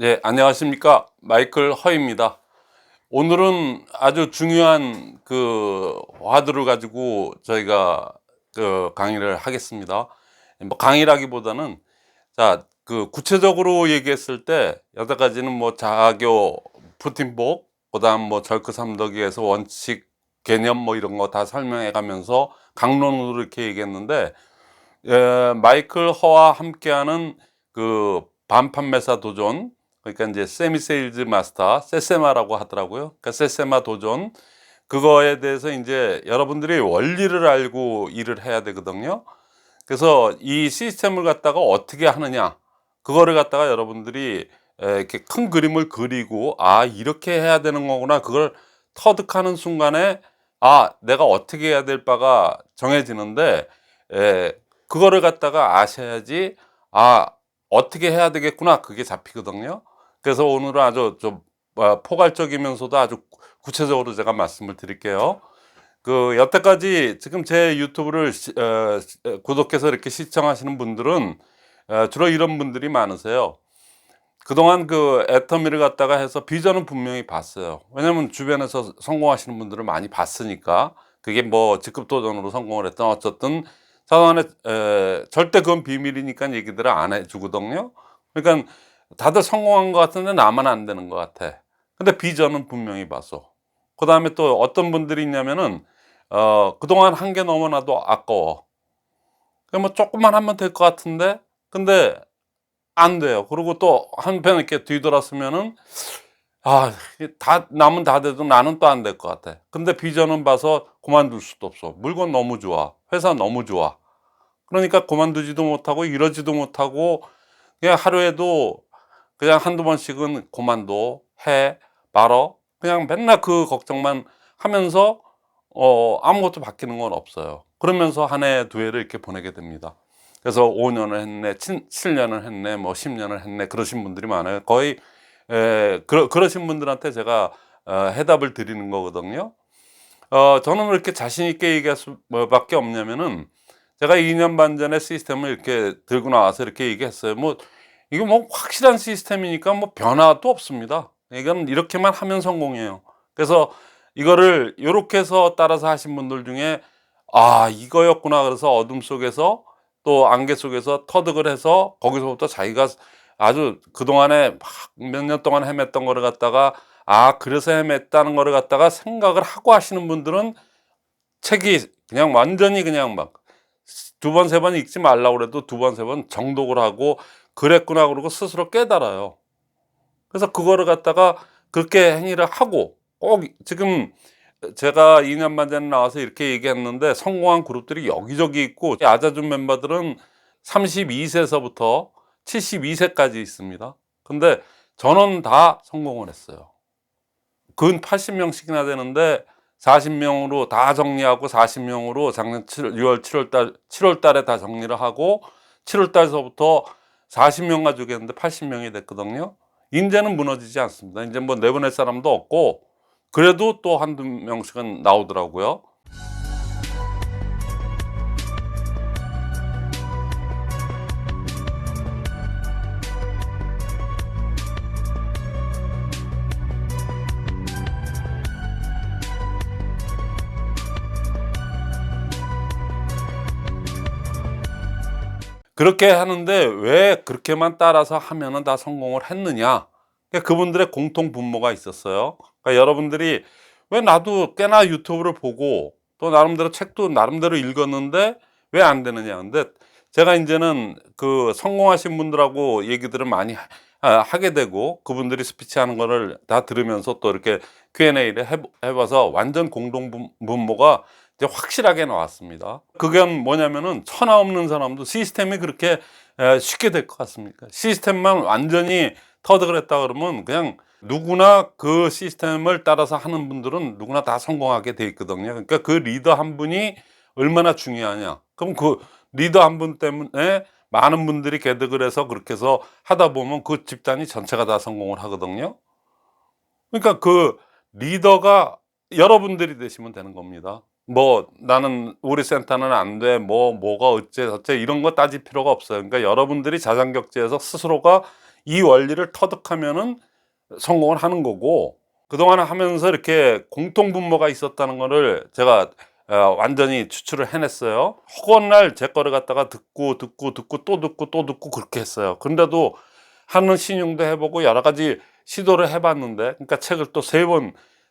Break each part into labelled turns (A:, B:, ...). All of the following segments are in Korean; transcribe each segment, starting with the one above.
A: 네, 안녕하십니까. 마이클 허입니다. 오늘은 아주 중요한 화두를 가지고 저희가 강의를 하겠습니다. 뭐 강의라기보다는 구체적으로 얘기했을 때 여러 가지는 뭐 자교, 푸틴복, 그다음 뭐 절크 삼덕에서 원칙, 개념 뭐 이런 거 다 설명해 가면서 강론으로 이렇게 얘기했는데, 마이클 허와 함께하는 반판매사 도전, 그러니까 이제 세미 세일즈 마스터 세세마라고 하더라고요. 그러니까 세세마 도전, 그거에 대해서 이제 여러분들이 원리를 알고 일을 해야 되거든요. 그래서 이 시스템을 갖다가 어떻게 하느냐, 그거를 갖다가 여러분들이 이렇게 큰 그림을 그리고, 아 이렇게 해야 되는 거구나, 그걸 터득하는 순간에 아 내가 어떻게 해야 될 바가 정해지는데, 에, 그거를 갖다가 아셔야지 아 어떻게 해야 되겠구나, 그게 잡히거든요. 그래서 오늘은 아주 좀 포괄적이면서도 아주 구체적으로 제가 말씀을 드릴게요. 여태까지 지금 제 유튜브를 구독해서 이렇게 시청하시는 분들은 주로 이런 분들이 많으세요. 그동안 애터미를 갖다가 해서 비전은 분명히 봤어요. 왜냐면 주변에서 성공하시는 분들을 많이 봤으니까. 그게 뭐 직급 도전으로 성공을 했던 어쨌든 자동안에 절대 그건 비밀이니까 얘기들을 안 해주거든요. 그러니까 다들 성공한 것 같은데 나만 안 되는 것 같아. 근데 비전은 분명히 봤어. 그 다음에 또 어떤 분들이 있냐면은 그동안 한 게 너무나도 아까워. 뭐 조금만 하면 될 것 같은데, 근데 안 돼요. 그리고 또 한편 이렇게 뒤돌았으면은 아, 다 남은 다 돼도 나는 또 안 될 것 같아. 근데 비전은 봐서 그만둘 수도 없어. 물건 너무 좋아. 회사 너무 좋아. 그러니까 그만두지도 못하고 이러지도 못하고, 그냥 하루에도 그냥 한두 번씩은 그만둬, 해, 말어. 그냥 맨날 그 걱정만 하면서 아무것도 바뀌는 건 없어요. 그러면서 한 해, 두 해를 이렇게 보내게 됩니다. 그래서 5년을 했네, 7년을 했네, 뭐 10년을 했네, 그러신 분들이 많아요. 거의 그러신 분들한테 제가 해답을 드리는 거거든요. 저는 왜 이렇게 자신 있게 얘기할 수밖에 없냐면은, 제가 2년 반 전에 시스템을 이렇게 들고 나와서 이렇게 얘기했어요. 뭐 이거 뭐 확실한 시스템이니까 뭐 변화도 없습니다. 이건 이렇게만 하면 성공이에요. 그래서 이거를 요렇게 해서 따라서 하신 분들 중에 아 이거였구나, 그래서 어둠 속에서 또 안개 속에서 터득을 해서 거기서부터 자기가 아주 그동안에 몇 년 동안 헤맸던 거를 갖다가 아 그래서 헤맸다는 거를 갖다가 생각을 하고 하시는 분들은 책이 그냥 완전히 그냥 막 두 번 세 번 읽지 말라고 그래도 두 번 세 번 정독을 하고 그랬구나 그러고 스스로 깨달아요. 그래서 그거를 갖다가 그렇게 행위를 하고, 꼭 지금 제가 2년 반 전에 나와서 이렇게 얘기했는데 성공한 그룹들이 여기저기 있고, 아자준 멤버들은 32세서부터 72세까지 있습니다. 근데 저는 다 성공을 했어요. 근 80명씩이나 되는데 40명으로 다 정리하고, 40명으로 작년 6월 7월 달에 다 정리를 하고, 7월 달서부터 40명 가지고 했는데 80명이 됐거든요. 인제는 무너지지 않습니다. 이제 뭐 내보낼 사람도 없고, 그래도 또 한두 명씩은 나오더라고요. 그렇게 하는데 왜 그렇게만 따라서 하면은 다 성공을 했느냐? 그분들의 공통 분모가 있었어요. 그러니까 여러분들이 왜 나도 꽤나 유튜브를 보고 또 나름대로 책도 나름대로 읽었는데 왜 안 되느냐? 근데 제가 이제는 성공하신 분들하고 얘기들을 많이 하게 되고, 그분들이 스피치하는 거를 다 들으면서 또 이렇게 Q&A를 해봐서 완전 공동 분모가 이제 확실하게 나왔습니다. 그게 뭐냐면은 천하 없는 사람도 시스템이 그렇게 쉽게 될 것 같습니까? 시스템만 완전히 터득을 했다 그러면 그냥 누구나 그 시스템을 따라서 하는 분들은 누구나 다 성공하게 돼 있거든요. 그러니까 그 리더 한 분이 얼마나 중요하냐. 그럼 그 리더 한 분 때문에 많은 분들이 개득을 해서 그렇게 해서 하다 보면 그 집단이 전체가 다 성공을 하거든요. 그러니까 그 리더가 여러분들이 되시면 되는 겁니다. 뭐 나는 우리 센터는 안 돼, 뭐가 어째 저째 이런 거 따질 필요가 없어요. 그러니까 여러분들이 자장격제에서 스스로가 이 원리를 터득하면은 성공을 하는 거고, 그동안 하면서 이렇게 공통분모가 있었다는 거를 제가 완전히 추출을 해냈어요. 허구한 제 거를 갖다가 듣고 또 듣고 그렇게 했어요. 그런데도 하는 신용도 해보고 여러 가지 시도를 해봤는데, 그러니까 책을 또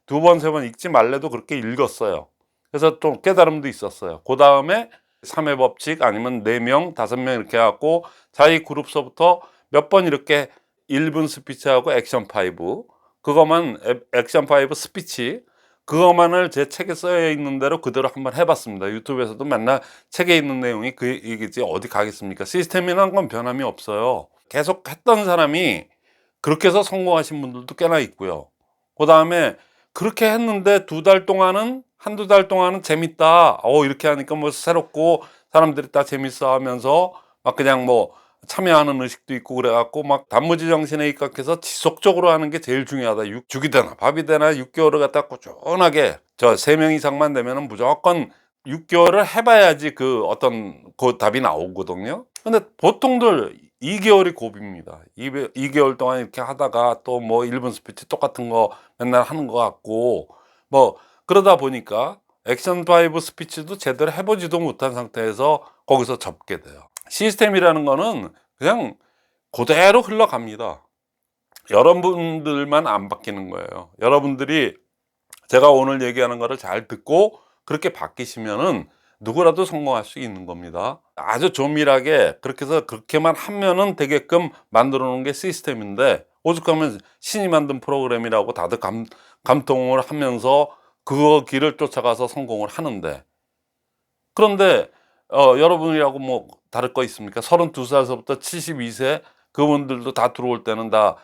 A: 두 번, 세 번 읽지 말래도 그렇게 읽었어요. 그래서 좀 깨달음도 있었어요. 그 다음에 3회 법칙 아니면 4명, 5명 이렇게 해갖고 자기 그룹서부터 몇 번 이렇게 1분 스피치하고 액션 5, 그것만 액션 5 스피치, 그것만을 제 책에 써져 있는 대로 그대로 한번 해봤습니다. 유튜브에서도 맨날 책에 있는 내용이 그 얘기지 어디 가겠습니까? 시스템이라는 건 변함이 없어요. 계속 했던 사람이 그렇게 해서 성공하신 분들도 꽤나 있고요. 그 다음에 그렇게 했는데 한두 달 동안은 재밌다. 이렇게 하니까 뭐 새롭고 사람들이 다 재밌어 하면서 막 그냥 뭐 참여하는 의식도 있고 그래갖고 막 단무지 정신에 입각해서 지속적으로 하는 게 제일 중요하다. 죽이 되나 밥이 되나 6개월을 갖다 꾸준하게, 저 3명 이상만 되면은 무조건 6개월을 해봐야지 그 어떤 그 답이 나오거든요. 근데 보통들 2개월이 고비입니다. 2개월 동안 이렇게 하다가 또 뭐 1분 스피치 똑같은 거 맨날 하는 것 같고, 뭐 그러다 보니까 액션 5 스피치도 제대로 해보지도 못한 상태에서 거기서 접게 돼요. 시스템이라는 거는 그냥 그대로 흘러갑니다. 여러분들만 안 바뀌는 거예요. 여러분들이 제가 오늘 얘기하는 거를 잘 듣고 그렇게 바뀌시면은 누구라도 성공할 수 있는 겁니다. 아주 조밀하게 그렇게 해서 그렇게만 하면은 되게끔 만들어 놓은 게 시스템인데, 오죽하면 신이 만든 프로그램이라고 다들 감통을 하면서 그 길을 쫓아가서 성공을 하는데, 그런데 여러분이라고 뭐 다를 거 있습니까? 32살서부터 72세 그분들도 다 들어올 때는 다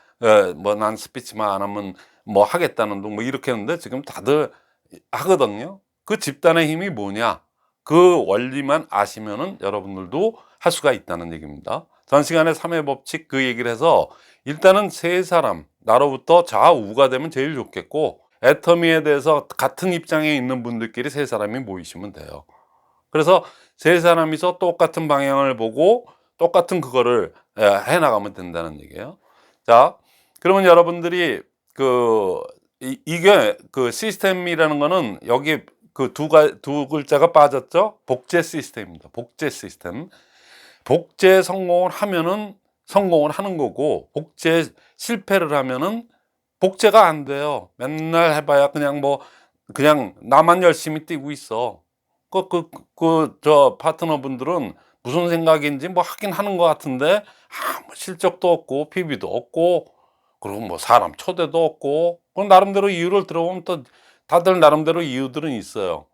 A: 뭐 난 스피치만 안 하면 뭐 하겠다는 둥 뭐 이렇게 했는데, 지금 다들 하거든요. 그 집단의 힘이 뭐냐? 그 원리만 아시면은 여러분들도 할 수가 있다는 얘기입니다. 전 시간에 3회 법칙 그 얘기를 해서, 일단은 세 사람, 나로부터 좌우가 되면 제일 좋겠고, 애터미에 대해서 같은 입장에 있는 분들끼리 세 사람이 모이시면 돼요. 그래서 세 사람이서 똑같은 방향을 보고 똑같은 그거를 해나가면 된다는 얘기예요. 자, 그러면 여러분들이 이게 그 시스템이라는 거는 여기 그 두 글자가 빠졌죠? 복제 시스템입니다. 복제 시스템. 복제 성공을 하면은 성공을 하는 거고, 복제 실패를 하면은 복제가 안 돼요. 맨날 해봐야 그냥 나만 열심히 뛰고 있어. 저 파트너분들은 무슨 생각인지 뭐 하긴 하는 것 같은데, 뭐 실적도 없고 PB도 없고, 그리고 뭐 사람 초대도 없고, 그럼 나름대로 이유를 들어보면 또 다들 나름대로 이유들은 있어요.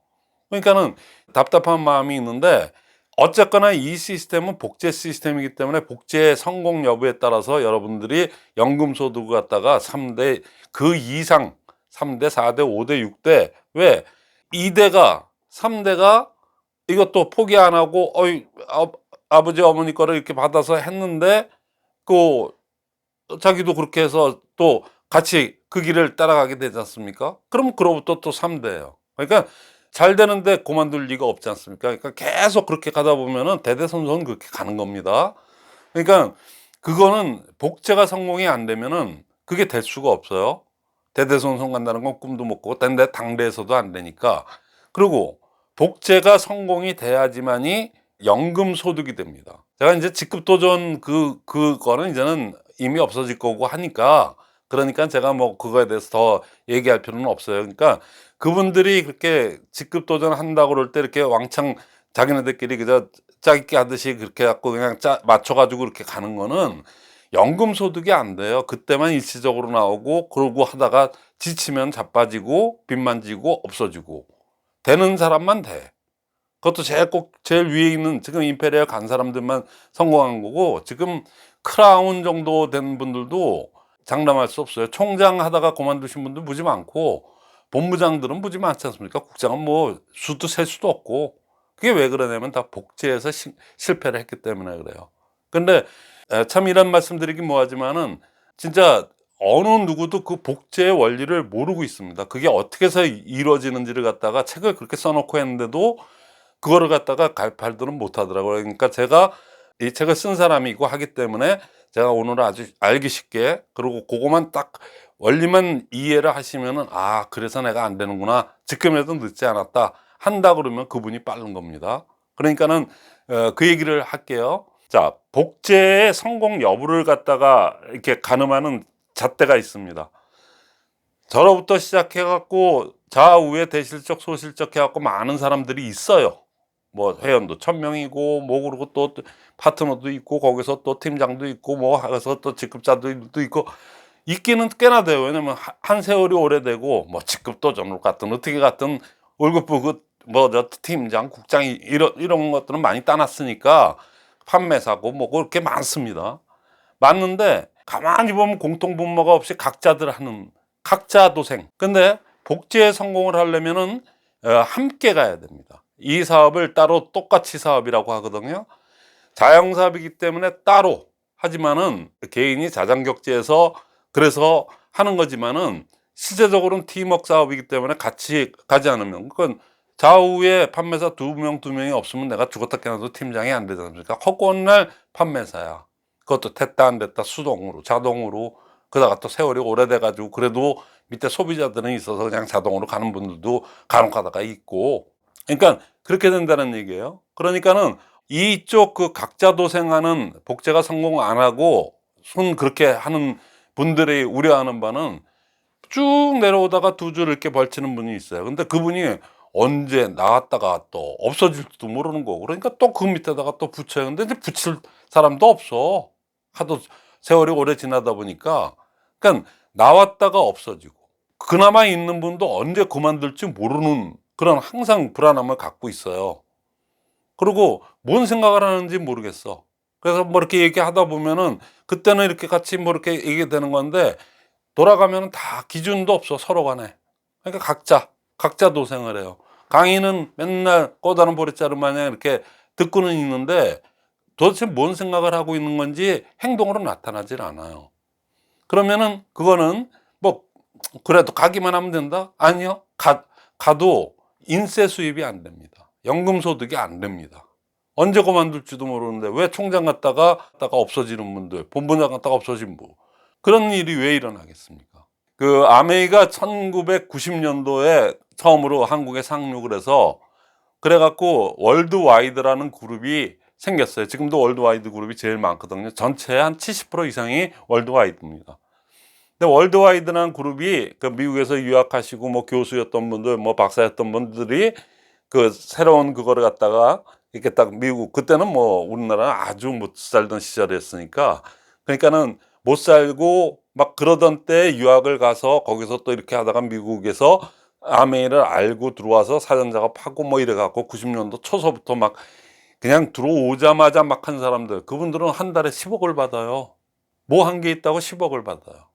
A: 그러니까는 답답한 마음이 있는데, 어쨌거나 이 시스템은 복제 시스템이기 때문에 복제 성공 여부에 따라서 여러분들이 연금소득을 갖다가 3대 그 이상, 3대, 4대, 5대, 6대, 왜 2대가 3대가 이것도 포기 안 하고 아버지 어머니 거를 이렇게 받아서 했는데, 그 자기도 그렇게 해서 또 같이 그 길을 따라가게 되지 않습니까? 그럼 그로부터 또 3대예요. 그러니까 잘 되는데 그만둘 리가 없지 않습니까? 그러니까 계속 그렇게 가다 보면은 대대손손 그렇게 가는 겁니다. 그러니까 그거는 복제가 성공이 안 되면은 그게 될 수가 없어요. 대대손손 간다는 건 꿈도 못 꾸고, 근데 당대에서도 안 되니까. 그리고 복제가 성공이 돼야지만이 연금 소득이 됩니다. 제가 이제 직급도전 그거는 이제는 이미 없어질 거고 하니까, 그러니까 제가 뭐 그거에 대해서 더 얘기할 필요는 없어요. 그러니까 그분들이 그렇게 직급도전 한다고 그럴 때 이렇게 왕창 자기네들끼리 그저 짜깁기 하듯이 그렇게 갖고 그냥 맞춰가지고 그렇게 가는 거는 연금 소득이 안 돼요. 그때만 일시적으로 나오고, 그러고 하다가 지치면 자빠지고 빚만 지고 없어지고, 되는 사람만 돼. 그것도 제일 위에 있는 지금 임페리얼 간 사람들만 성공한 거고, 지금 크라운 정도 된 분들도 장담할 수 없어요. 총장 하다가 그만두신 분들 무지 많고, 본부장들은 무지 많지 않습니까? 국장은 뭐 수도 셀 수도 없고. 그게 왜 그러냐면 다 복제해서 실패를 했기 때문에 그래요. 근데 참 이런 말씀 드리긴 뭐하지만은, 진짜 어느 누구도 그 복제의 원리를 모르고 있습니다. 그게 어떻게 해서 이루어지는지를 갖다가 책을 그렇게 써놓고 했는데도 그거를 갖다가 갈팔들은 못 하더라고요. 그러니까 제가 이 책을 쓴 사람이고 하기 때문에 제가 오늘 아주 알기 쉽게, 그리고 그거만 딱 원리만 이해를 하시면은 아 그래서 내가 안 되는구나, 지금이라도 늦지 않았다 한다 그러면 그분이 빠른 겁니다. 그러니까는 그 얘기를 할게요. 자, 복제의 성공 여부를 갖다가 이렇게 가늠하는 잣대가 있습니다. 저로부터 시작해 갖고 좌우에 대실적 소실적 해 갖고 많은 사람들이 있어요. 뭐 회원도 1,000명이고 뭐, 그리고 또 파트너도 있고 거기서 또 팀장도 있고 뭐 해서 또 직급자도 있고 있기는 꽤나 돼요. 왜냐면 한 세월이 오래되고 뭐 직급도 좀 같든 어떻게 같든 월급부 뭐 저 팀장 국장이 이런 것들은 많이 따놨으니까 판매사고 뭐 그렇게 많습니다. 맞는데 가만히 보면 공통분모가 없이 각자들 하는 각자 도생. 근데 복제에 성공을 하려면은 함께 가야 됩니다. 이 사업을 따로 똑같이 사업이라고 하거든요. 자영사업이기 때문에 따로 하지만은 개인이 자장격제에서 그래서 하는 거지만은 실제적으로는 팀워크 사업이기 때문에 같이 가지 않으면, 그건 좌우에 판매사 두 명이 없으면 내가 죽었다 깨어나도 팀장이 안 되지 않습니까? 허구날 판매사야. 그것도 됐다 안 됐다 수동으로 자동으로, 그러다가 또 세월이 오래돼 가지고 그래도 밑에 소비자들은 있어서 그냥 자동으로 가는 분들도 간혹 가다가 있고, 그러니까 그렇게 된다는 얘기예요. 그러니까는 이쪽 그 각자 도생하는 복제가 성공 안 하고 손 그렇게 하는 분들이 우려하는 바는 쭉 내려오다가 두 줄 이렇게 벌치는 분이 있어요. 근데 그분이 언제 나왔다가 또 없어질지도 모르는 거고, 그러니까 또 그 밑에다가 또 붙여요. 근데 이제 붙일 사람도 없어. 하도 세월이 오래 지나다 보니까. 그러니까 나왔다가 없어지고, 그나마 있는 분도 언제 그만둘지 모르는 그런 항상 불안함을 갖고 있어요. 그리고 뭔 생각을 하는지 모르겠어. 그래서 뭐 이렇게 얘기하다 보면은 그때는 이렇게 같이 뭐 이렇게 얘기되는 건데 돌아가면은 다 기준도 없어, 서로 간에. 그러니까 각자 도생을 해요. 강의는 맨날 꼬다른 보리자루 마냥 이렇게 듣고는 있는데 도대체 뭔 생각을 하고 있는 건지 행동으로 나타나질 않아요. 그러면은 그거는 뭐 그래도 가기만 하면 된다? 아니요. 가도 인세 수입이 안 됩니다. 연금 소득이 안 됩니다. 언제 그만둘지도 모르는데 왜 총장 갔다가 없어지는 분들, 본부장 갔다가 없어진 분, 그런 일이 왜 일어나겠습니까? 그 아메이가 1990년도에 처음으로 한국에 상륙을 해서 그래갖고 월드와이드라는 그룹이 생겼어요. 지금도 월드와이드 그룹이 제일 많거든요. 전체의 한 70% 이상이 월드와이드입니다. 근데 월드와이드라는 그룹이 그 미국에서 유학하시고 뭐 교수였던 분들, 뭐 박사였던 분들이 그 새로운 그거를 갖다가 이렇게 딱 미국, 그때는 뭐 우리나라는 아주 못 살던 시절이었으니까, 그러니까는 못 살고 막 그러던 때 유학을 가서 거기서 또 이렇게 하다가 미국에서 아메이를 알고 들어와서 사전 작업하고 뭐 이래 갖고 90년도 초서부터 막 그냥 들어오자마자 막 한 사람들, 그분들은 한 달에 10억을 받아요. 뭐 한 게 있다고 10억을 받아요.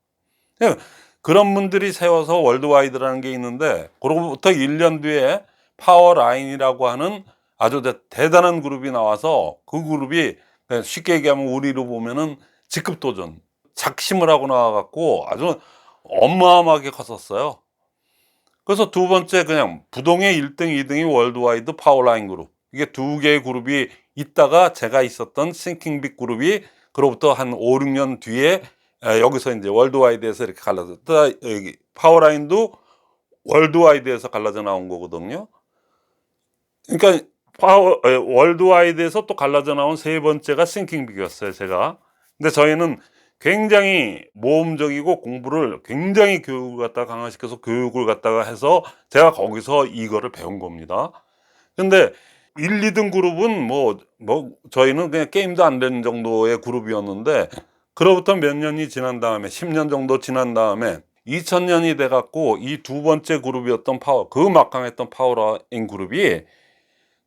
A: 그런 분들이 세워서 월드와이드라는 게 있는데, 그로부터 1년 뒤에 파워라인이라고 하는 아주 대단한 그룹이 나와서, 그 그룹이 쉽게 얘기하면 우리로 보면은 직급도전 작심을 하고 나와갖고 아주 어마어마하게 컸었어요. 그래서 두 번째 그냥 부동의 1등, 2등이 월드와이드 파워라인 그룹, 이게 두 개의 그룹이 있다가 제가 있었던 싱킹빅 그룹이 그로부터 한 5, 6년 뒤에 여기서 이제 월드와이드에서 이렇게 갈라져, 여기 파워라인도 월드와이드에서 갈라져 나온 거거든요. 그러니까 월드와이드에서 또 갈라져 나온 세 번째가 싱킹빅이었어요, 제가. 근데 저희는 굉장히 모험적이고 공부를 굉장히 교육을 갖다가 강화시켜서 교육을 갖다가 해서 제가 거기서 이거를 배운 겁니다. 근데 1, 2등 그룹은 뭐 저희는 그냥 게임도 안 되는 정도의 그룹이었는데, 그로부터 몇 년이 지난 다음에 10년 정도 지난 다음에 2000년이 돼 갖고 이 두 번째 그룹이었던 그 막강했던 파워라인 그룹이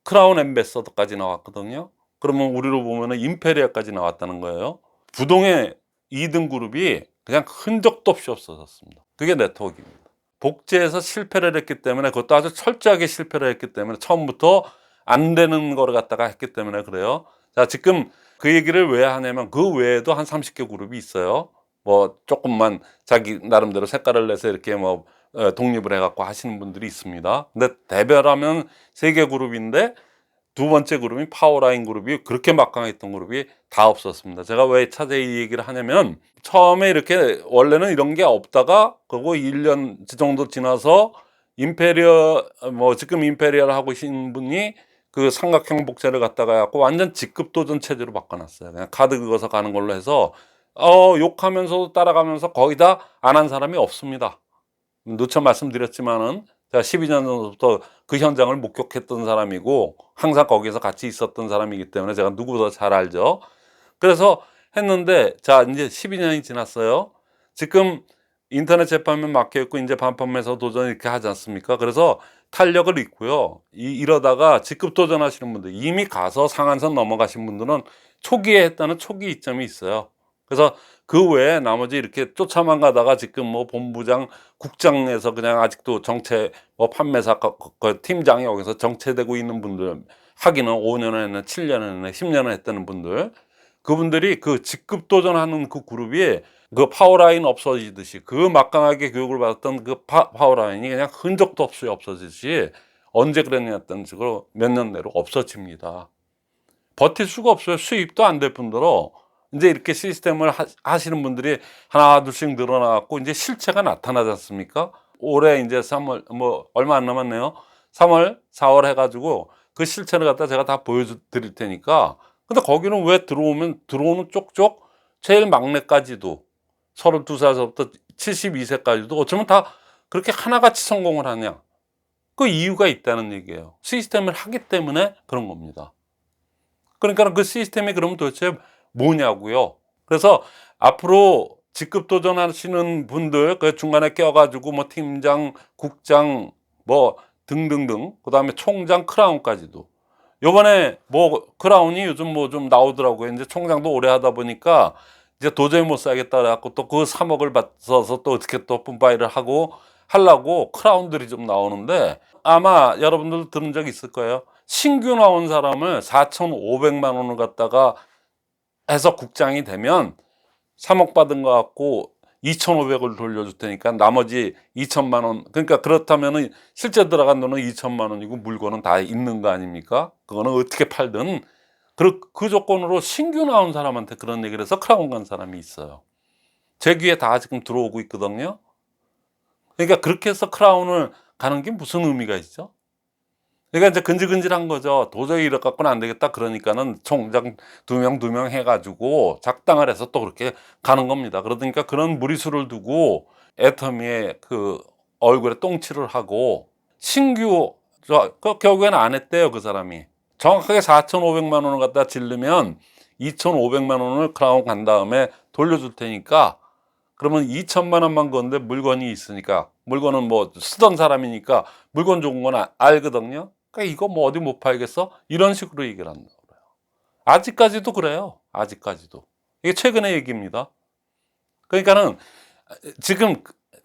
A: 크라운 엠베서더까지 나왔거든요. 그러면 우리로 보면은 임페리아까지 나왔다는 거예요. 부동의 2등 그룹이 그냥 흔적도 없이 없어졌습니다. 그게 네트워크입니다. 복제해서 실패를 했기 때문에, 그것도 아주 철저하게 실패를 했기 때문에, 처음부터 안 되는 거를 갖다가 했기 때문에 그래요. 자, 지금 그 얘기를 왜 하냐면 그 외에도 한 30개 그룹이 있어요. 뭐 조금만 자기 나름대로 색깔을 내서 이렇게 뭐 독립을 해갖고 하시는 분들이 있습니다. 근데 대별하면 3개 그룹인데 두 번째 그룹이 파워라인 그룹이 그렇게 막강했던 그룹이 다 없었습니다. 제가 왜 자세히 이 얘기를 하냐면 처음에 이렇게 원래는 이런 게 없다가 그거 1년 정도 지나서 임페리얼 뭐 지금 임페리얼 하고 계신 분이 그 삼각형 복제를 갖다가 갖고 완전 직급 도전 체제로 바꿔놨어요. 그냥 카드 긁어서 가는 걸로 해서 욕하면서도 따라가면서 거의 다 안 한 사람이 없습니다. 누차 말씀드렸지만은 제가 12년 전부터 그 현장을 목격했던 사람이고 항상 거기서 같이 있었던 사람이기 때문에 제가 누구보다 잘 알죠. 그래서 했는데 자 이제 12년이 지났어요. 지금 인터넷 재판면 막혀 있고 이제 반판매에서 도전 이렇게 하지 않습니까? 그래서 탄력을 잊고요. 이러다가 직급 도전하시는 분들 이미 가서 상한선 넘어가신 분들은 초기에 했다는 초기 이점이 있어요. 그래서 그 외에 나머지 이렇게 쫓아만 가다가 지금 뭐 본부장, 국장에서 그냥 아직도 정체 뭐 판매사 팀장이 여기서 정체되고 있는 분들 하기는 5년 했네, 7년 했네, 10년 했다는 분들 그분들이 그 직급 도전하는 그 그룹이 그 파워라인 없어지듯이 그 막강하게 교육을 받았던 그 파워라인이 그냥 흔적도 없이 없어지듯이 언제 그랬냐 했던 식으로 몇 년 내로 없어집니다. 버틸 수가 없어요. 수입도 안 될 뿐더러 이제 이렇게 시스템을 하시는 분들이 하나 둘씩 늘어나갖고 이제 실체가 나타나지 않습니까? 올해 이제 3월 뭐 얼마 안 남았네요. 3월, 4월 해가지고 그 실체를 갖다 제가 다 보여드릴 테니까. 근데 거기는 왜 들어오는 쪽쪽 제일 막내까지도 32살부터 72세까지도 어쩌면 다 그렇게 하나같이 성공을 하냐? 그 이유가 있다는 얘기예요. 시스템을 하기 때문에 그런 겁니다. 그러니까 그 시스템이 그러면 도대체 뭐냐고요. 그래서 앞으로 직급 도전하시는 분들 그 중간에 껴가지고 뭐 팀장, 국장 뭐 등등등 그다음에 총장, 크라운까지도 요번에 뭐 크라운이 요즘 뭐 좀 나오더라고요. 이제 총장도 오래 하다 보니까 이제 도저히 못 살겠다 그래갖고 또 그 3억을 받아서 또 어떻게 또 분파이를 하고 하려고 크라운들이 좀 나오는데 아마 여러분들 들은 적 있을 거예요. 신규 나온 사람을 4,500만 원을 갖다가 해서 국장이 되면 3억 받은 거 갖고 2,500을 돌려줄 테니까 나머지 2천만 원. 그러니까 그렇다면은 실제 들어간 돈은 2천만 원이고 물건은 다 있는 거 아닙니까? 그거는 어떻게 팔든 그 조건으로 신규 나온 사람한테 그런 얘기를 해서 크라운 간 사람이 있어요. 제 귀에 다 지금 들어오고 있거든요. 그러니까 그렇게 해서 크라운을 가는 게 무슨 의미가 있죠? 그러니까 이제 근질근질한 거죠. 도저히 이래 갖고는 안 되겠다. 그러니까는 총장 두 명 해가지고 작당을 해서 또 그렇게 가는 겁니다. 그러니까 그런 무리수를 두고 애터미의 그 얼굴에 똥칠을 하고 신규 결국에는 안 했대요. 그 사람이 정확하게 4,500만 원을 갖다 질르면 2,500만 원을 크라운 간 다음에 돌려줄 테니까 그러면 2천만 원만 건데 물건이 있으니까 물건은 뭐 쓰던 사람이니까 물건 좋은 건 알거든요. 그러니까 이거 뭐 어디 못 팔겠어? 이런 식으로 얘기를 한다고 그래요. 아직까지도 그래요. 아직까지도. 이게 최근의 얘기입니다. 그러니까는 지금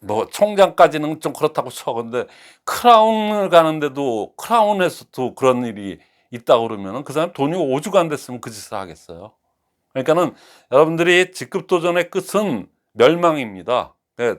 A: 뭐 총장까지는 좀 그렇다고 쳐. 근데 크라운을 가는데도 크라운에서도 그런 일이 있다고 그러면은 그 사람 돈이 오죽 안 됐으면 그 짓을 하겠어요. 그러니까는 여러분들이 직급 도전의 끝은 멸망입니다.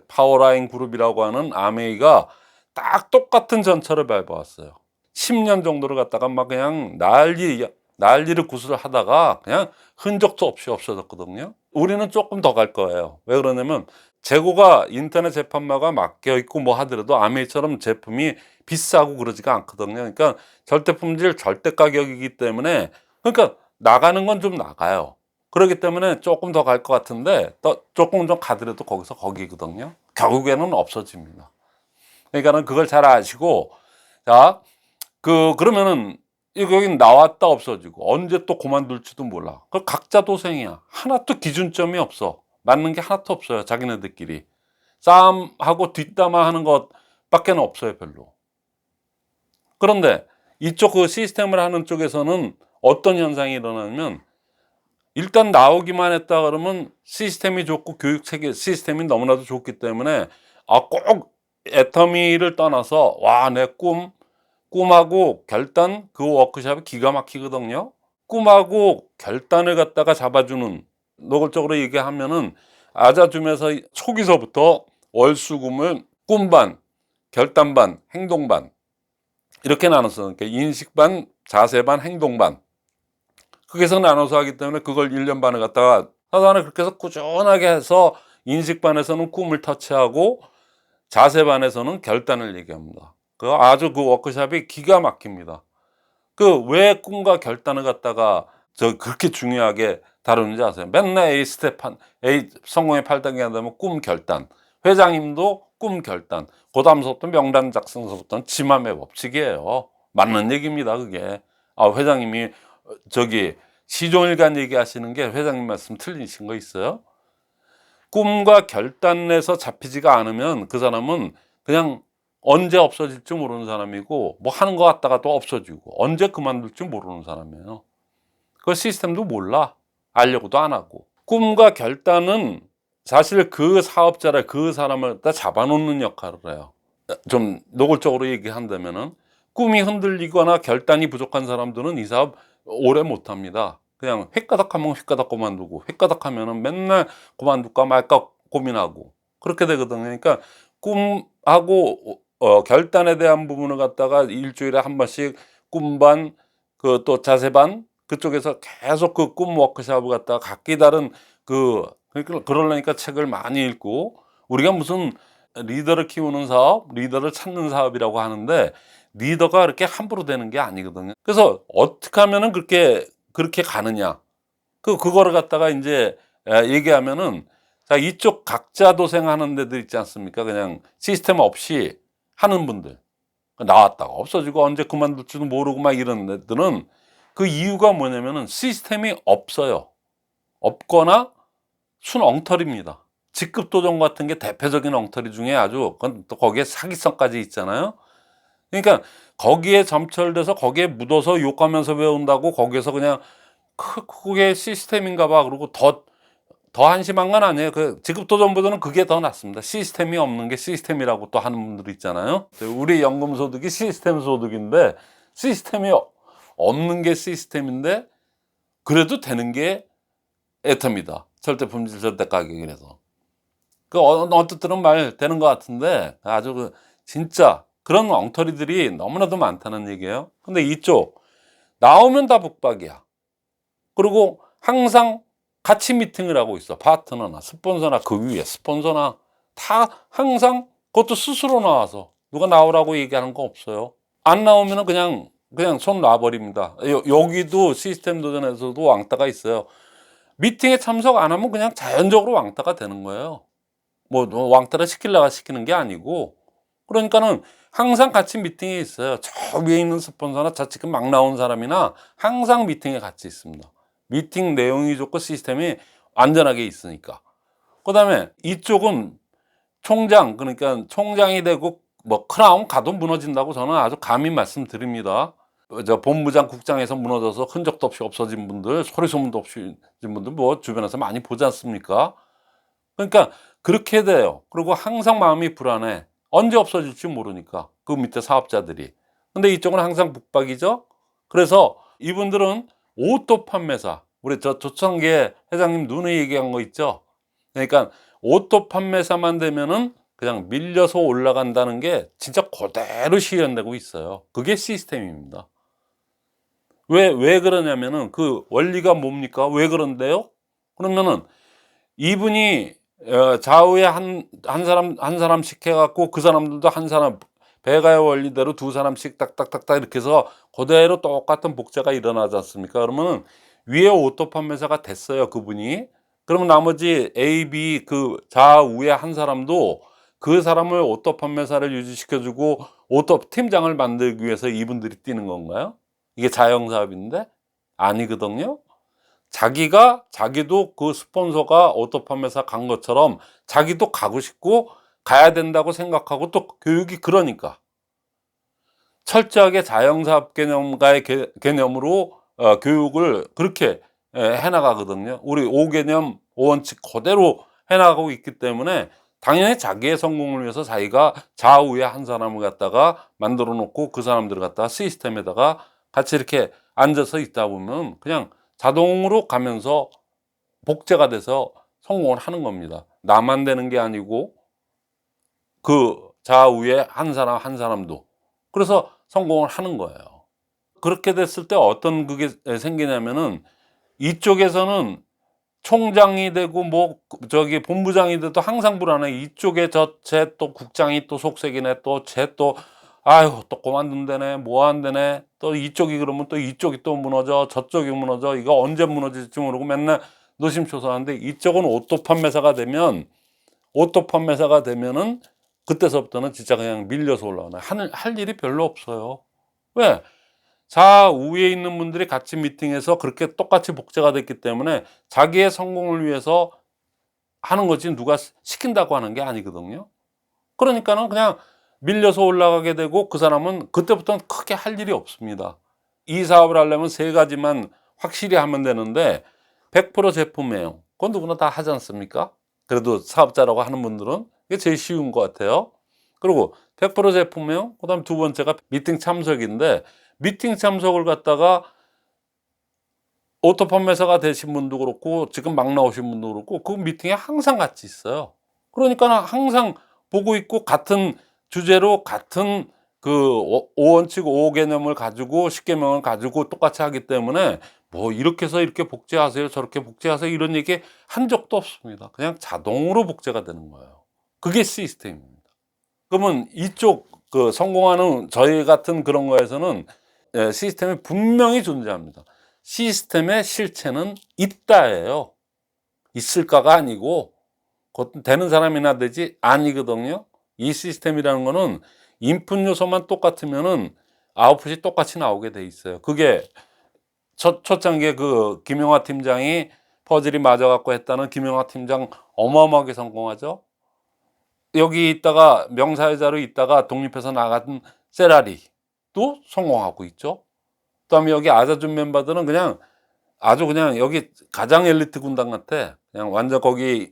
A: 파워라인 그룹이라고 하는 아메이가 딱 똑같은 전철을 밟아왔어요. 10년 정도를 갖다가 막 그냥 난리를 구슬을 하다가 그냥 흔적도 없이 없어졌거든요. 우리는 조금 더 갈 거예요. 왜 그러냐면 재고가 인터넷 재판마가 맡겨 있고 뭐 하더라도 아메이처럼 제품이 비싸고 그러지가 않거든요. 그러니까 절대 품질, 절대 가격이기 때문에 그러니까 나가는 건 좀 나가요. 그렇기 때문에 조금 더 갈 것 같은데 또 조금 좀 가더라도 거기서 거기거든요. 결국에는 없어집니다. 그러니까는 그걸 잘 아시고 자, 그러면은 여기 나왔다 없어지고 언제 또 그만둘지도 몰라. 그 각자 도생이야. 하나도 기준점이 없어. 맞는 게 하나도 없어요. 자기네들끼리 싸움하고 뒷담화하는 것밖에 없어요. 별로. 그런데 이쪽 그 시스템을 하는 쪽에서는 어떤 현상이 일어나면 일단 나오기만 했다 그러면 시스템이 좋고 교육 체계 시스템이 너무나도 좋기 때문에 꼭 애터미를 떠나서 와, 내 꿈하고 결단 그 워크숍이 기가 막히거든요. 꿈하고 결단을 갖다가 잡아주는 노골적으로 얘기하면은 아자줌에서 초기서부터 월수금을 꿈반, 결단반, 행동반 이렇게 나눴어. 그러니까 인식반, 자세 반, 행동 반. 그게서 나눠서 하기 때문에 그걸 1년 반을 갖다가 사단을 그렇게 해서 꾸준하게 해서 인식 반에서는 꿈을 터치하고 자세 반에서는 결단을 얘기합니다. 그 아주 그 워크숍이 기가 막힙니다. 그 왜 꿈과 결단을 갖다가 그렇게 중요하게 다루는지 아세요? 맨날 A 스텝 A 성공의 8단계 한다면 꿈 결단. 회장님도 꿈 결단. 고담서부터 명단 작성서부터는 지맘의 법칙이에요. 맞는 얘기입니다, 그게. 아, 회장님이 시종일관 얘기하시는 게 회장님 말씀 틀리신 거 있어요? 꿈과 결단에서 잡히지가 않으면 그 사람은 그냥 언제 없어질지 모르는 사람이고 뭐 하는 거 같다가 또 없어지고 언제 그만둘지 모르는 사람이에요. 그 시스템도 몰라. 알려고도 안 하고. 꿈과 결단은 사실 그 사업자를 그 사람을 다 잡아놓는 역할을 해요. 좀 노골적으로 얘기한다면은 꿈이 흔들리거나 결단이 부족한 사람들은 이 사업 오래 못합니다. 그냥 획가닥하면 획가닥 그만두고 획가닥하면은 맨날 그만둘까 말까 고민하고 그렇게 되거든요. 그러니까 꿈하고 결단에 대한 부분을 갖다가 일주일에 한 번씩 꿈반 그 또 자세반 그쪽에서 계속 그 꿈 워크숍을 갖다가 각기 다른 그러니까 그러려니까 책을 많이 읽고 우리가 무슨 리더를 키우는 사업, 리더를 찾는 사업이라고 하는데 리더가 그렇게 함부로 되는 게 아니거든요. 그래서 어떻게 하면은 그렇게 가느냐. 그거를 갖다가 이제 얘기하면은 자, 이쪽 각자 도생하는 데들 있지 않습니까? 그냥 시스템 없이 하는 분들. 나왔다가 없어지고 언제 그만둘지도 모르고 막 이런 애들은 그 이유가 뭐냐면은 시스템이 없어요. 없거나 순 엉터리입니다. 직급도전 같은 게 대표적인 엉터리 중에 아주 또 거기에 사기성까지 있잖아요. 그러니까 거기에 점철돼서 거기에 묻어서 욕하면서 배운다고 거기에서 그냥 그게 시스템인가 봐 그러고 더 한심한 건 아니에요. 그 직급도전보다는 그게 더 낫습니다. 시스템이 없는 게 시스템이라고 또 하는 분들 있잖아요. 우리 연금소득이 시스템 소득인데 시스템이 없는 게 시스템인데 그래도 되는 게 애터입니다. 절대 품질 절대 가격이라서. 어떻든 말 되는 것 같은데 아주 진짜 그런 엉터리들이 너무나도 많다는 얘기예요. 근데 이쪽 나오면 다 북박이야. 그리고 항상 같이 미팅을 하고 있어. 파트너나 스폰서나 그 위에 스폰서나 다 항상 그것도 스스로 나와서 누가 나오라고 얘기하는 거 없어요. 안 나오면은 그냥 손 놔버립니다. 여기도 시스템 도전에서도 왕따가 있어요. 미팅에 참석 안 하면 그냥 자연적으로 왕따가 되는 거예요. 뭐 왕따를 시키려고 시키는 게 아니고 그러니까는 항상 같이 미팅에 있어요. 저 위에 있는 스폰서나 저 지금 막 나온 사람이나 항상 미팅에 같이 있습니다. 미팅 내용이 좋고 시스템이 안전하게 있으니까. 그다음에 이쪽은 총장 그러니까 총장이 되고 뭐 크라운 가도 무너진다고 저는 아주 감히 말씀드립니다. 저 본부장 국장에서 무너져서 흔적도 없이 없어진 분들 소리 소문도 없이 진 분들 뭐 주변에서 많이 보지 않습니까? 그러니까 그렇게 돼요. 그리고 항상 마음이 불안해. 언제 없어질지 모르니까 그 밑에 사업자들이. 근데 이쪽은 항상 북박이죠. 그래서 이분들은 오토 판매사 우리 저 조창계 회장님 눈에 얘기한 거 있죠. 그러니까 오토 판매사만 되면은 그냥 밀려서 올라간다는 게 진짜 그대로 실현되고 있어요. 그게 시스템입니다. 왜 그러냐면은 그 원리가 뭡니까? 왜 그런데요? 그러면은 이분이 좌우에 한 사람씩 해갖고 그 사람들도 한 사람 배가의 원리대로 두 사람씩 딱딱딱딱 이렇게 해서 그대로 똑같은 복제가 일어나지 않습니까? 그러면 위에 오토 판매사가 됐어요, 그분이. 그러면 나머지 A, B 그 좌우에 한 사람도 그 사람을 오토 판매사를 유지시켜주고 오토 팀장을 만들기 위해서 이분들이 뛰는 건가요? 이게 자영사업인데? 아니거든요. 자기도 그 스폰서가 오토 판매사 간 것처럼 자기도 가고 싶고 가야 된다고 생각하고 또 교육이 그러니까 철저하게 자영사업 개념과의 개념으로 교육을 그렇게 해나가거든요. 우리 5개념 5원칙 그대로 해나가고 있기 때문에 당연히 자기의 성공을 위해서 자기가 좌우에 한 사람을 갖다가 만들어 놓고 그 사람들을 갖다가 시스템에다가 같이 이렇게 앉아서 있다 보면 그냥 자동으로 가면서 복제가 돼서 성공을 하는 겁니다. 나만 되는 게 아니고 그 좌우에 한 사람도. 그래서 성공을 하는 거예요. 그렇게 됐을 때 어떤 그게 생기냐면은 이쪽에서는 총장이 되고 뭐 저기 본부장이 돼도 항상 불안해. 이쪽에 쟤 또 국장이 또 속색이네. 또 쟤 또 아유 또 그만둔다네. 뭐 한다네. 또 이쪽이 그러면 또 이쪽이 또 무너져. 저쪽이 무너져. 이거 언제 무너질지 모르고 맨날 노심초사하는데, 이쪽은 오토 판매사가 되면은 그때서부터는 진짜 그냥 밀려서 올라오네. 할 일이 별로 없어요. 왜? 좌우에 있는 분들이 같이 미팅해서 그렇게 똑같이 복제가 됐기 때문에 자기의 성공을 위해서 하는 거지 누가 시킨다고 하는 게 아니거든요. 그러니까는 그냥 밀려서 올라가게 되고, 그 사람은 그때부터는 크게 할 일이 없습니다. 이 사업을 하려면 세 가지만 확실히 하면 되는데, 100% 제품이에요. 그건 누구나 다 하지 않습니까? 그래도 사업자라고 하는 분들은 이게 제일 쉬운 것 같아요. 그리고 100% 제품이에요. 그 다음 두 번째가 미팅 참석인데, 미팅 참석을 갖다가 오토 판매사가 되신 분도 그렇고 지금 막 나오신 분도 그렇고 그 미팅에 항상 같이 있어요. 그러니까 항상 보고 있고, 같은 주제로 같은 그 5원칙 5개념을 가지고 10개명을 가지고 똑같이 하기 때문에 뭐 이렇게 해서 이렇게 복제하세요, 저렇게 복제하세요 이런 얘기 한 적도 없습니다. 그냥 자동으로 복제가 되는 거예요. 그게 시스템입니다. 그러면 이쪽 그 성공하는 저희 같은 그런 거에서는 시스템이 분명히 존재합니다. 시스템의 실체는 있다예요. 있을까가 아니고, 곧 되는 사람이나 되지 아니거든요. 이 시스템이라는 거는 인풋 요소만 똑같으면은 아웃풋이 똑같이 나오게 돼 있어요. 그게 초창기에 그 김용화 팀장이 퍼즐이 맞아갖고 했다는 김용화 팀장 어마어마하게 성공하죠. 여기 있다가 명사회자로 있다가 독립해서 나간 세라리도 성공하고 있죠. 그다음에 여기 아자준 멤버들은 그냥 아주 그냥 여기 가장 엘리트 군단 같아. 그냥 완전 거기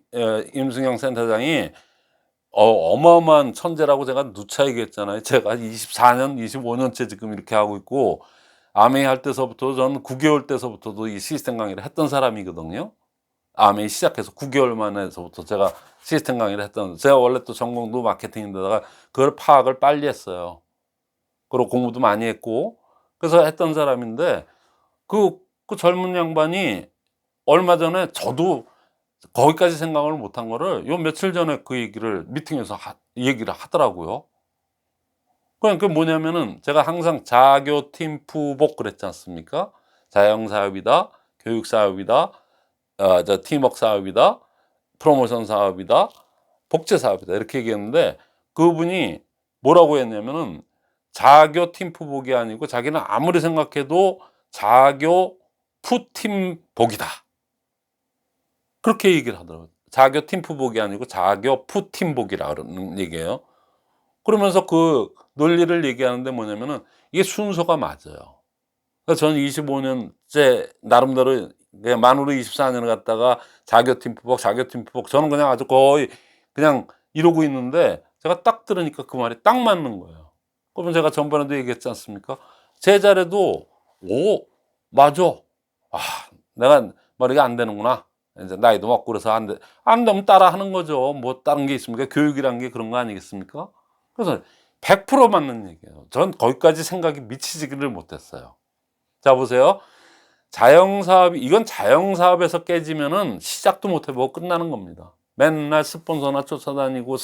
A: 임승영 센터장이 어마어마한 천재라고 제가 누차 얘기했잖아요. 제가 24년, 25년째 지금 이렇게 하고 있고, 아메이 할 때서부터 저는 9개월 때서부터도 이 시스템 강의를 했던 사람이거든요. 아메이 시작해서 9개월 만에서부터 제가 시스템 강의를 제가 원래 또 전공도 마케팅인데다가 그걸 파악을 빨리 했어요. 그리고 공부도 많이 했고, 그래서 했던 사람인데, 그 젊은 양반이 얼마 전에 저도 거기까지 생각을 못한 거를 요 며칠 전에 그 얘기를 미팅에서 얘기를 하더라고요. 그러니까 뭐냐면은 제가 항상 자교 팀 푸복 그랬지 않습니까? 자영 사업이다, 교육 사업이다, 저 팀워크 사업이다, 프로모션 사업이다, 복제 사업이다 이렇게 얘기했는데, 그분이 뭐라고 했냐면은 자교 팀 푸복이 아니고 자기는 아무리 생각해도 자교 푸팀복이다. 그렇게 얘기를 하더라고요. 자교 팀푸복이 아니고 자교 푸팀복이라 그러는 얘기예요. 그러면서 그 논리를 얘기하는데 뭐냐면은 이게 순서가 맞아요. 그러니까 저는 25년째 나름대로 그냥 만으로 24년을 갖다가 자교 팀푸복, 자교 팀푸복 저는 그냥 아주 거의 그냥 이러고 있는데, 제가 딱 들으니까 그 말이 딱 맞는 거예요. 그러면 제가 전번에도 얘기했지 않습니까? 제 자리도 오 맞아. 아 내가 머리가 안 되는구나. 이제 나이도 먹고 그래서 안 되면 따라 하는 거죠. 뭐 다른 게 있습니까? 교육이란 게 그런 거 아니겠습니까? 그래서 100% 맞는 얘기예요. 전 거기까지 생각이 미치지를 못했어요. 자 보세요. 이건 자영사업에서 깨지면은 시작도 못 해보고 끝나는 겁니다. 맨날 스폰서나 쫓아다니고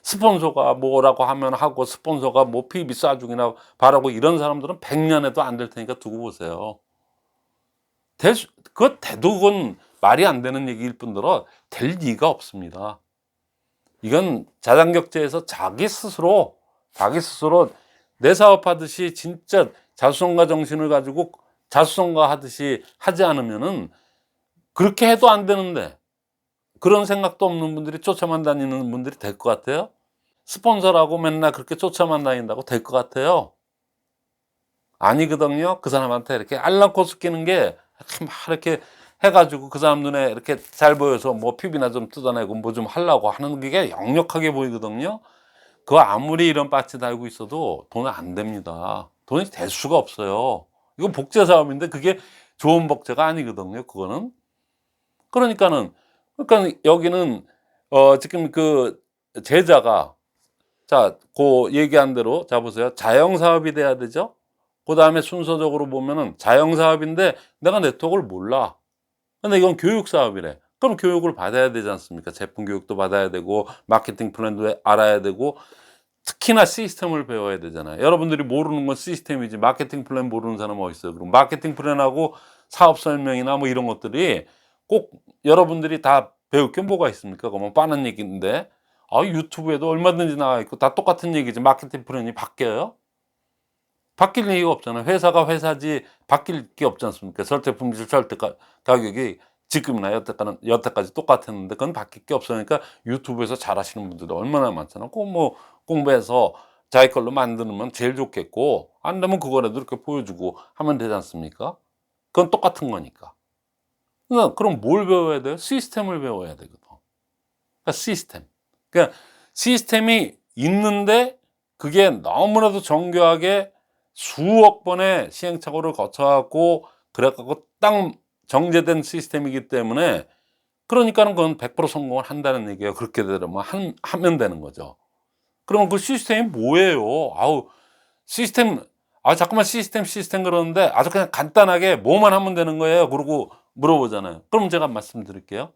A: 스폰서가 뭐라고 하면 하고 스폰서가 뭐 PB 쏴주기나 바라고 이런 사람들은 100년에도 안 될 테니까 두고 보세요. 그건 말이 안 되는 얘기일 뿐더러 될 리가 없습니다. 이건 자장격제에서 자기 스스로 내 사업하듯이 진짜 자수성가 정신을 가지고 자수성가 하듯이 하지 않으면은, 그렇게 해도 안 되는데 그런 생각도 없는 분들이 쫓아만 다니는 분들이 될 것 같아요? 스폰서라고 맨날 그렇게 쫓아만 다닌다고 될 것 같아요? 아니거든요. 그 사람한테 이렇게 알랑코스 끼는 게 이렇게 해가지고 그 사람 눈에 이렇게 잘 보여서 뭐 피비나 좀 뜯어내고 뭐 좀 하려고 하는 게 역력하게 보이거든요. 그거 아무리 이런 빠치 달고 있어도 돈은 안 됩니다. 돈이 될 수가 없어요. 이건 복제 사업인데 그게 좋은 복제가 아니거든요. 그거는. 그러니까 여기는 지금 그 제자가 자, 그 얘기한 대로 자 보세요. 자영 사업이 돼야 되죠. 그 다음에 순서적으로 보면은 자영사업인데 내가 네트워크를 몰라. 근데 이건 교육사업이래. 그럼 교육을 받아야 되지 않습니까? 제품 교육도 받아야 되고 마케팅 플랜도 알아야 되고 특히나 시스템을 배워야 되잖아요. 여러분들이 모르는 건 시스템이지 마케팅 플랜 모르는 사람 어디 있어요? 그럼 마케팅 플랜하고 사업 설명이나 뭐 이런 것들이 꼭 여러분들이 다 배울 게 뭐가 있습니까? 그러면 빠는 얘기인데 유튜브에도 얼마든지 나와 있고 다 똑같은 얘기지 마케팅 플랜이 바뀌어요? 바뀔 얘기가 없잖아요. 회사가 회사지 바뀔 게 없지 않습니까? 설태 품질 설태 가격이 지금이나 여태까지 똑같았는데 그건 바뀔 게 없으니까 유튜브에서 잘하시는 분들도 얼마나 많잖아요. 꼭 뭐 공부해서 자기 걸로 만드는 제일 좋겠고 안 되면 그거라도 이렇게 보여주고 하면 되지 않습니까? 그건 똑같은 거니까. 그럼 뭘 배워야 돼요? 시스템을 배워야 되거든. 그러니까 시스템. 그러니까 시스템이 있는데 그게 너무나도 정교하게 수억 번의 시행착오를 거쳐 갖고 그래 갖고 딱 정제된 시스템이기 때문에 그러니까는 그건 100% 성공을 한다는 얘기예요. 그렇게 되면 하면 되는 거죠. 그러면 그 시스템이 뭐예요? 시스템 자꾸만 시스템 그러는데 아주 그냥 간단하게 뭐만 하면 되는 거예요. 그러고 물어보잖아요. 그럼 제가 말씀드릴게요.